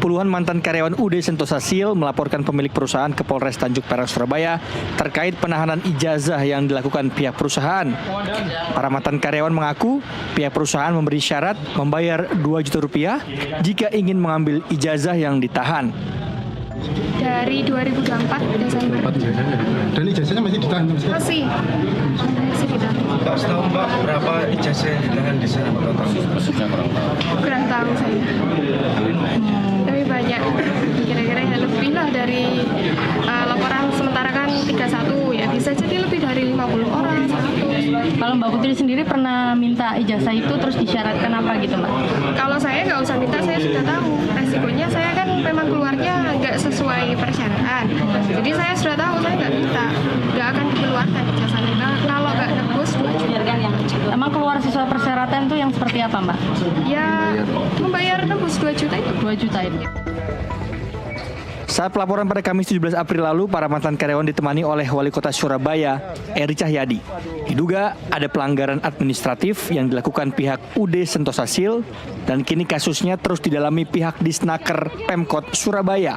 Puluhan mantan karyawan UD Sentosa Seal melaporkan pemilik perusahaan ke Polres Tanjung Perak, Surabaya terkait penahanan ijazah yang dilakukan pihak perusahaan. Para mantan karyawan mengaku pihak perusahaan memberi syarat membayar Rp2 juta jika ingin mengambil ijazah yang ditahan. Dari 2024 Desember. Dan ijazahnya masih ditahan? Masih ditahan. Mbak, setahu Mbak berapa ijazah yang ditahan di sana? Kurang tahu saya. Tapi banyak. Kira-kira ya lebih lah dari laporan sementara kan 31 ya. Bisa jadi lebih dari 50 orang. Kalau Mbak Putri sendiri pernah minta ijazah itu terus disyaratkan apa gitu Mbak? Kalau saya nggak usah minta, saya sudah tahu. Resikonya saya kan memang keluarnya nggak sesuai persyaratan. Jadi saya sudah tahu, saya nggak minta. Nggak akan dikeluarkan ijazahnya. Nah, kalau nggak nebus, Emang keluar sesuai persyaratan itu yang seperti apa Mbak? ya membayar nebus 2 juta itu. 2 juta itu. Saat pelaporan pada Kamis 17 April lalu, para mantan karyawan ditemani oleh Wali Kota Surabaya, Eri Cahyadi. Diduga ada pelanggaran administratif yang dilakukan pihak UD Sentosa Seal dan kini kasusnya terus didalami pihak Disnaker Pemkot Surabaya.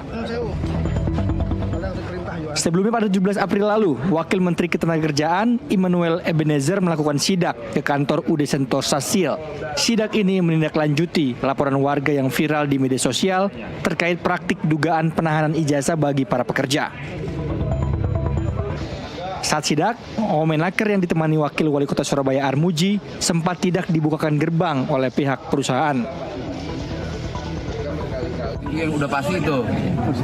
Sebelumnya pada 17 April lalu, Wakil Menteri Ketenagakerjaan Immanuel Ebenezer melakukan sidak ke kantor UD Sentosa Seal. Sidak ini menindaklanjuti laporan warga yang viral di media sosial terkait praktik dugaan penahanan ijazah bagi para pekerja. Saat sidak, Wamenaker yang ditemani Wakil Wali Kota Surabaya Armuji sempat tidak dibukakan gerbang oleh pihak perusahaan. Yang udah pasti itu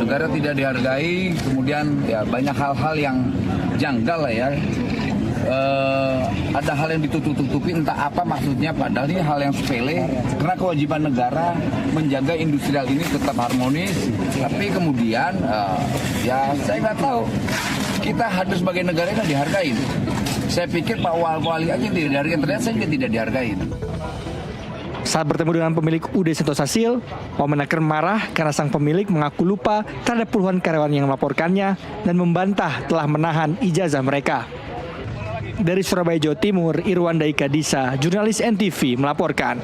negara tidak dihargai, kemudian ya banyak hal-hal yang janggal lah ya. Ada hal yang ditutup-tutupi entah apa maksudnya, padahal ini hal yang sepele karena kewajiban negara menjaga industrial ini tetap harmonis, tapi kemudian ya saya nggak tahu, kita harus sebagai negara yang dihargai. Saya pikir Pak Wali aja tidak dihargai, ternyata saya juga tidak dihargai. Saat bertemu dengan pemilik UD Sentosa Seal, Wamenaker marah karena sang pemilik mengaku lupa terhadap puluhan karyawan yang melaporkannya dan membantah telah menahan ijazah mereka. Dari Surabaya, Jawa Timur, Irwan Daika Disa, jurnalis NTV melaporkan.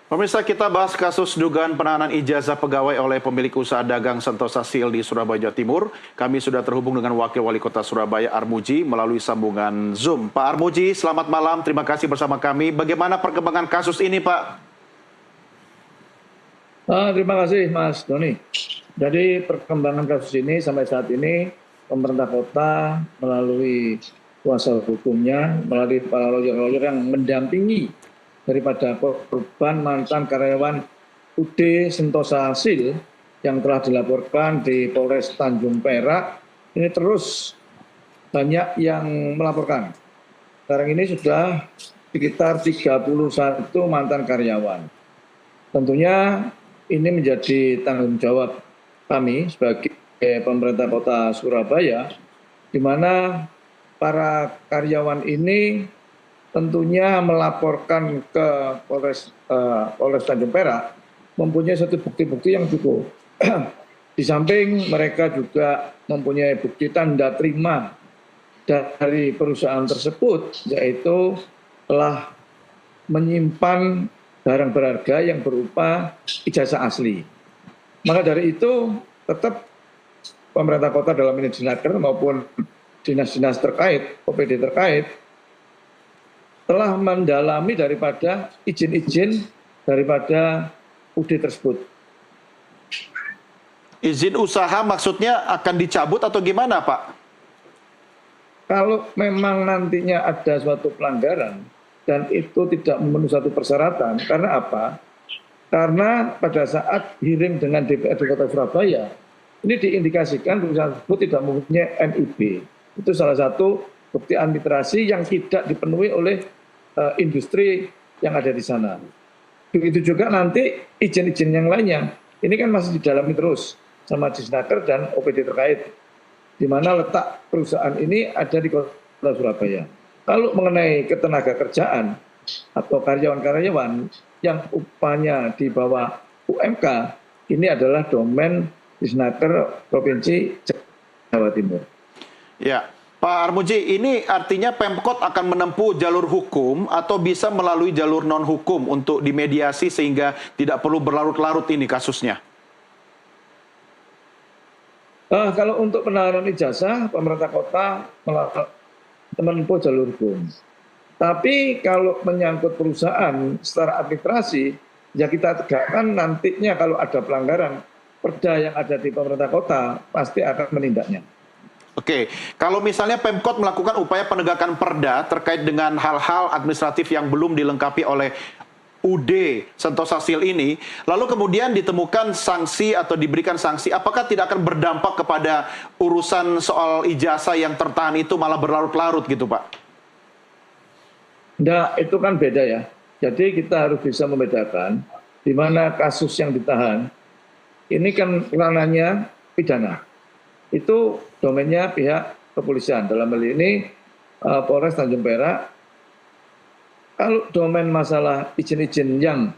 Pemirsa, kita bahas kasus dugaan penahanan ijazah pegawai oleh pemilik usaha dagang Sentosa Seal di Surabaya, Jawa Timur. Kami sudah terhubung dengan Wakil Wali Kota Surabaya Armuji melalui sambungan Zoom. Pak Armuji, selamat malam. Terima kasih bersama kami. Bagaimana perkembangan kasus ini, Pak? Terima kasih, Mas Doni. Jadi perkembangan kasus ini sampai saat ini pemerintah kota melalui kuasa hukumnya, melalui para lawyer-lawyer yang mendampingi daripada korban mantan karyawan UD Sentosa Seal yang telah dilaporkan di Polres Tanjung Perak, ini terus banyak yang melaporkan. Sekarang ini sudah sekitar 31 mantan karyawan. Tentunya ini menjadi tanggung jawab kami sebagai pemerintah kota Surabaya, di mana para karyawan ini tentunya melaporkan ke Polres Tanjung Perak mempunyai satu bukti-bukti yang cukup. Di samping mereka juga mempunyai bukti tanda terima dari perusahaan tersebut, yaitu telah menyimpan barang berharga yang berupa ijazah asli. Maka dari itu tetap pemerintah kota dalam ini Disnaker maupun dinas-dinas terkait, OPD terkait, telah mendalami daripada izin-izin daripada UD tersebut. Izin usaha maksudnya akan dicabut atau gimana, Pak? Kalau memang nantinya ada suatu pelanggaran dan itu tidak memenuhi satu persyaratan, karena apa? Karena pada saat hearing dengan DPRD Kota Surabaya, ini diindikasikan perusahaan tersebut tidak mempunyai NIB. Itu salah satu bukti administrasi yang tidak dipenuhi oleh industri yang ada di sana. Begitu juga nanti izin-izin yang lainnya. Ini kan masih didalami terus sama Disnaker dan OPD terkait, di mana letak perusahaan ini ada di Kota Surabaya. Kalau mengenai ketenagakerjaan atau karyawan-karyawan yang upahnya di bawah UMK, ini adalah domain Disnaker Provinsi Jawa Timur. Ya, Pak Pak Armuji, ini artinya Pemkot akan menempuh jalur hukum atau bisa melalui jalur non-hukum untuk dimediasi sehingga tidak perlu berlarut-larut ini kasusnya? Kalau untuk penanganan ijazah, pemerintah kota menempuh jalur hukum. Tapi kalau menyangkut perusahaan secara administrasi, ya kita tegakkan nantinya kalau ada pelanggaran, perda yang ada di pemerintah kota pasti akan menindaknya. Oke, kalau misalnya Pemkot melakukan upaya penegakan perda terkait dengan hal-hal administratif yang belum dilengkapi oleh UD Sentosa Sil ini, lalu kemudian ditemukan sanksi atau diberikan sanksi, apakah tidak akan berdampak kepada urusan soal ijazah yang tertahan itu malah berlarut-larut gitu Pak? Nah, itu kan beda ya. Jadi kita harus bisa membedakan di mana kasus yang ditahan, ini kan ranahnya pidana. Itu domainnya pihak kepolisian. Dalam hal ini Polres Tanjung Perak. Kalau domain masalah izin-izin yang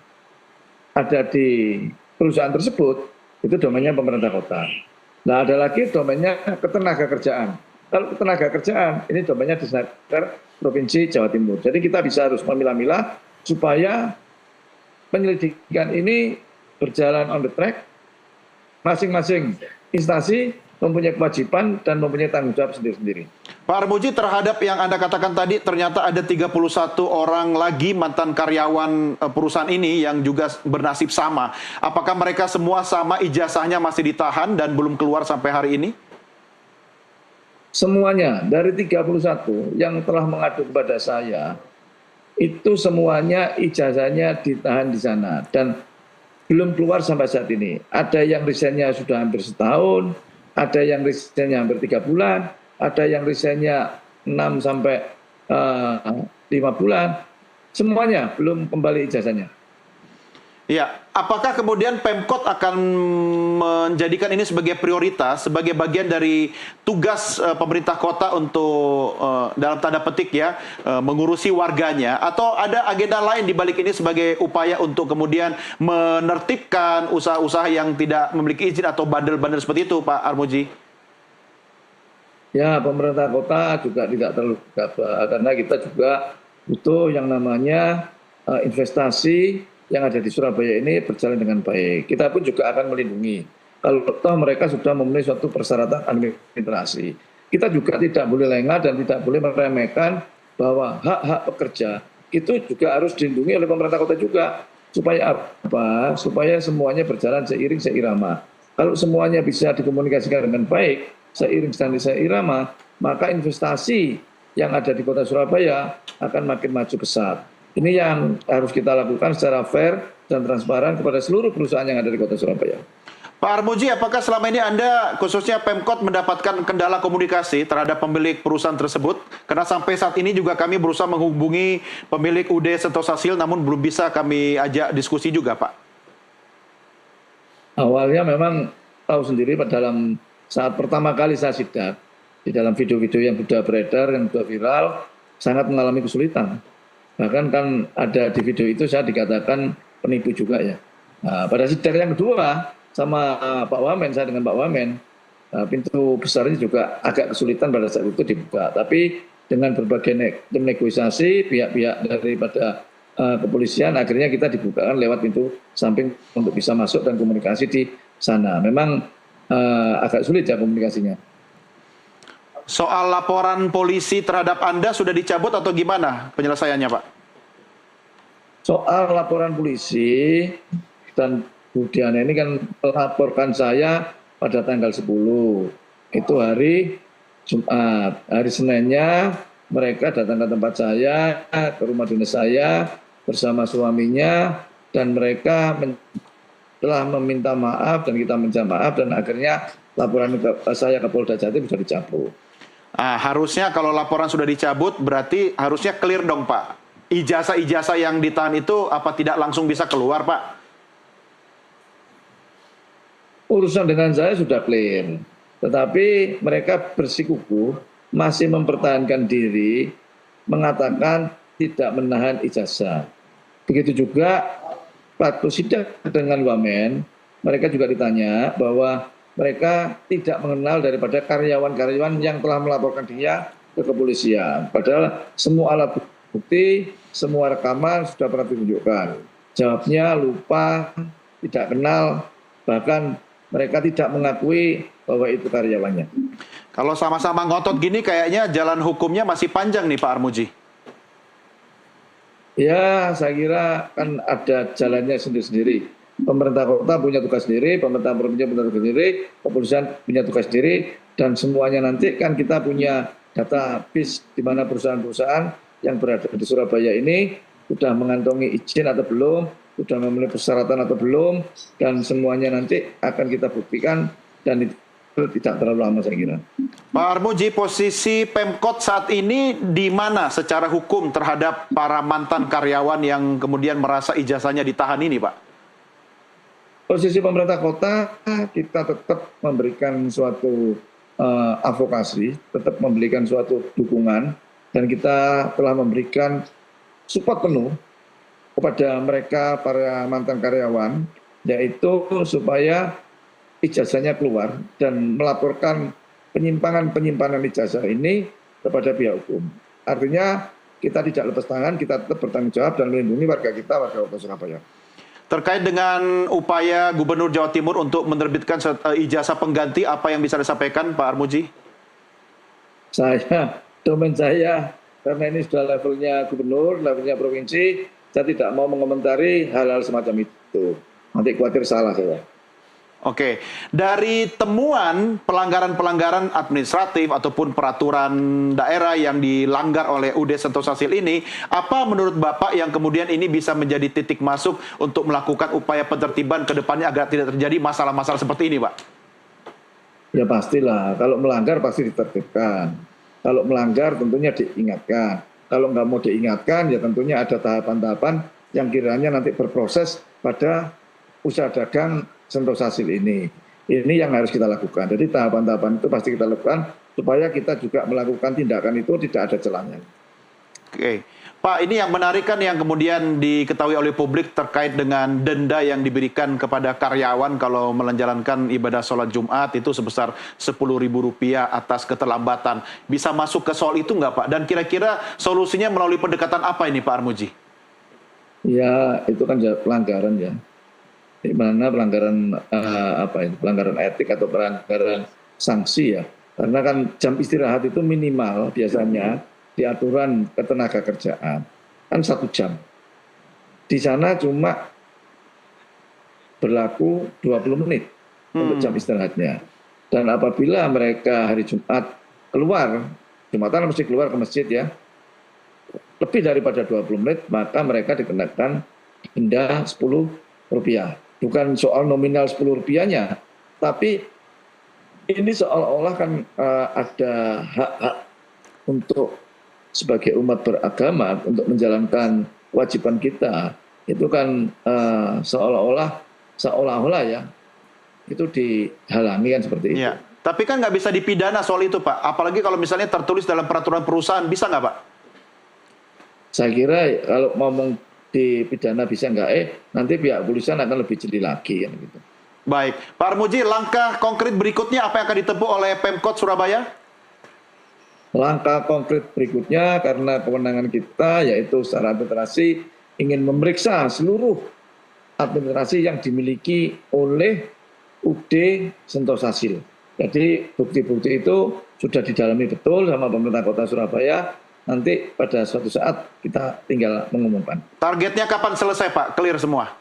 ada di perusahaan tersebut, itu domainnya pemerintah kota. Nah, ada lagi domainnya ketenagakerjaan. Kalau ketenagakerjaan, ini domainnya Disnaker Provinsi Jawa Timur. Jadi kita bisa harus memilah-milah supaya penyelidikan ini berjalan on the track. Masing-masing instansi mempunyai kewajiban dan mempunyai tanggung jawab sendiri-sendiri. Pak Armuji, terhadap yang Anda katakan tadi, ternyata ada 31 orang lagi mantan karyawan perusahaan ini yang juga bernasib sama. Apakah mereka semua sama ijazahnya masih ditahan dan belum keluar sampai hari ini? Semuanya, dari 31 yang telah mengadu kepada saya, itu semuanya ijazahnya ditahan di sana dan belum keluar sampai saat ini. Ada yang resignnya sudah hampir setahun, ada yang resignnya hampir 3 bulan, ada yang resignnya 6 sampai 5 bulan. Semuanya belum kembali ijazahnya. Ya, apakah kemudian Pemkot akan menjadikan ini sebagai prioritas, sebagai bagian dari tugas pemerintah kota untuk dalam tanda petik ya, mengurusi warganya, atau ada agenda lain di balik ini sebagai upaya untuk kemudian menertibkan usaha-usaha yang tidak memiliki izin atau bandel-bandel seperti itu, Pak Armuji? Ya, pemerintah kota juga tidak terlalu gegabah, karena kita juga butuh yang namanya investasi yang ada di Surabaya ini berjalan dengan baik. Kita pun juga akan melindungi. Kalau toh mereka sudah memenuhi suatu persyaratan administrasi. Kita juga tidak boleh lengah dan tidak boleh meremehkan bahwa hak-hak pekerja itu juga harus dilindungi oleh pemerintah kota juga. Supaya apa? Supaya semuanya berjalan seiring seirama. Kalau semuanya bisa dikomunikasikan dengan baik, seiring dan seirama, maka investasi yang ada di kota Surabaya akan makin maju pesat. Ini yang harus kita lakukan secara fair dan transparan kepada seluruh perusahaan yang ada di kota Surabaya. Pak Armuji, apakah selama ini Anda, khususnya Pemkot, mendapatkan kendala komunikasi terhadap pemilik perusahaan tersebut? Karena sampai saat ini juga kami berusaha menghubungi pemilik UD Sentosa Sil, namun belum bisa kami ajak diskusi juga, Pak. Awalnya memang tahu sendiri dalam saat pertama kali saya sidak, di dalam video-video yang sudah beredar, yang sudah viral, sangat mengalami kesulitan. Bahkan kan ada di video itu saya dikatakan penipu juga ya. Nah, pada sidak yang kedua sama Pak Wamen, saya dengan Pak Wamen, pintu besarnya juga agak kesulitan pada saat itu dibuka. Tapi dengan berbagai negosiasi pihak-pihak daripada kepolisian, akhirnya kita dibukakan lewat pintu samping untuk bisa masuk dan komunikasi di sana. Memang agak sulit ya komunikasinya. Soal laporan polisi terhadap Anda sudah dicabut atau gimana penyelesaiannya, Pak? Soal laporan polisi dan Budiana ini kan melaporkan saya pada tanggal 10. Itu hari Jumat. Hari Seninnya mereka datang ke tempat saya, ke rumah dinas saya bersama suaminya, dan mereka telah meminta maaf dan kita minta maaf, dan akhirnya laporan saya ke Polda Jatim bisa dicabut. Harusnya kalau laporan sudah dicabut berarti harusnya clear dong, Pak. Ijazah-ijazah yang ditahan itu apa tidak langsung bisa keluar, Pak? Urusan dengan saya sudah clear, tetapi mereka bersikukuh masih mempertahankan diri, mengatakan tidak menahan ijazah. Begitu juga waktu sidak dengan Wamen, mereka juga ditanya bahwa mereka tidak mengenal daripada karyawan-karyawan yang telah melaporkan dia ke kepolisian. Padahal semua alat bukti, semua rekaman sudah pernah ditunjukkan. Jawabnya lupa, tidak kenal, bahkan mereka tidak mengakui bahwa itu karyawannya. Kalau sama-sama ngotot gini kayaknya jalan hukumnya masih panjang nih Pak Armuji. Ya, saya kira kan ada jalannya sendiri-sendiri. Pemerintah kota punya tugas sendiri, pemerintah provinsi punya tugas sendiri, kepolisian punya tugas sendiri, dan semuanya nanti kan kita punya database di mana perusahaan-perusahaan yang berada di Surabaya ini sudah mengantongi izin atau belum, sudah memenuhi persyaratan atau belum, dan semuanya nanti akan kita buktikan, dan itu tidak terlalu lama saya kira. Pak Armuji, posisi Pemkot saat ini di mana secara hukum terhadap para mantan karyawan yang kemudian merasa ijazahnya ditahan ini, Pak? Posisi pemerintah kota, kita tetap memberikan suatu advokasi, tetap memberikan suatu dukungan, dan kita telah memberikan support penuh kepada mereka, para mantan karyawan, yaitu supaya ijazahnya keluar dan melaporkan penyimpangan ijazah ini kepada pihak hukum. Artinya kita tidak lepas tangan, kita tetap bertanggung jawab dan melindungi warga kita, warga Kota Surabaya. Terkait dengan upaya Gubernur Jawa Timur untuk menerbitkan ijazah pengganti, apa yang bisa disampaikan Pak Armuji? Domain saya, karena ini sudah levelnya gubernur, levelnya provinsi, saya tidak mau mengomentari hal-hal semacam itu. Nanti khawatir salah saya. Oke, dari temuan pelanggaran-pelanggaran administratif ataupun peraturan daerah yang dilanggar oleh UD Sentosasil ini, apa menurut Bapak yang kemudian ini bisa menjadi titik masuk untuk melakukan upaya penertiban ke depannya agar tidak terjadi masalah-masalah seperti ini, Pak? Ya pastilah, kalau melanggar pasti ditertibkan. Kalau melanggar tentunya diingatkan. Kalau nggak mau diingatkan, ya tentunya ada tahapan-tahapan yang kiranya nanti berproses pada usaha dagang Sentosasil ini. Ini yang harus kita lakukan. Jadi tahapan-tahapan itu pasti kita lakukan supaya kita juga melakukan tindakan itu tidak ada celahnya. Oke. Pak, ini yang menarik kan yang kemudian diketahui oleh publik terkait dengan denda yang diberikan kepada karyawan kalau menjalankan ibadah sholat Jumat itu sebesar Rp10.000 atas keterlambatan. Bisa masuk ke soal itu nggak Pak? Dan kira-kira solusinya melalui pendekatan apa ini Pak Armuji? Ya, itu kan pelanggaran ya. Di mana pelanggaran pelanggaran etik atau pelanggaran sanksi ya. Karena kan jam istirahat itu minimal biasanya di aturan ketenaga kerjaan kan 1 jam. Di sana cuma berlaku 20 menit untuk jam istirahatnya. Dan apabila mereka hari Jumat keluar, Jumatan mesti keluar ke masjid ya, lebih daripada 20 menit, maka mereka dikenakan denda Rp10. Bukan soal nominal Rp10-nya, tapi ini seolah-olah kan ada hak-hak untuk sebagai umat beragama untuk menjalankan kewajiban kita. Itu kan seolah-olah ya, itu dihalangi kan seperti itu. Ya. Tapi kan nggak bisa dipidana soal itu Pak, apalagi kalau misalnya tertulis dalam peraturan perusahaan, bisa nggak Pak? Saya kira kalau ngomong dipidana bisa nggak, nanti pihak kepolisian akan lebih jeli lagi kan gitu. Baik, Pak Armuji, langkah konkret berikutnya apa yang akan ditempuh oleh Pemkot Surabaya? Langkah konkret berikutnya karena kewenangan kita yaitu secara administrasi ingin memeriksa seluruh administrasi yang dimiliki oleh UD Sentosasil. Jadi bukti-bukti itu sudah didalami betul sama pemerintah Kota Surabaya. Nanti pada suatu saat kita tinggal mengumumkan. Targetnya kapan selesai Pak? Clear semua?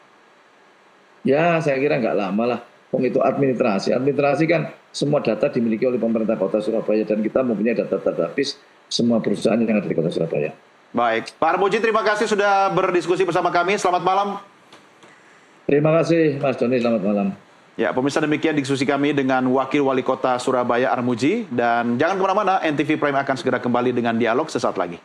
Ya saya kira nggak lama lah. Itu administrasi. Administrasi kan semua data dimiliki oleh pemerintah Kota Surabaya dan kita mempunyai data-data habis semua perusahaan yang ada di Kota Surabaya. Baik. Pak Armuji, terima kasih sudah berdiskusi bersama kami. Selamat malam. Terima kasih Mas Doni, selamat malam. Ya, pemirsa, demikian diskusi kami dengan Wakil Wali Kota Surabaya Armuji. Dan jangan kemana-mana, NTV Prime akan segera kembali dengan dialog sesaat lagi.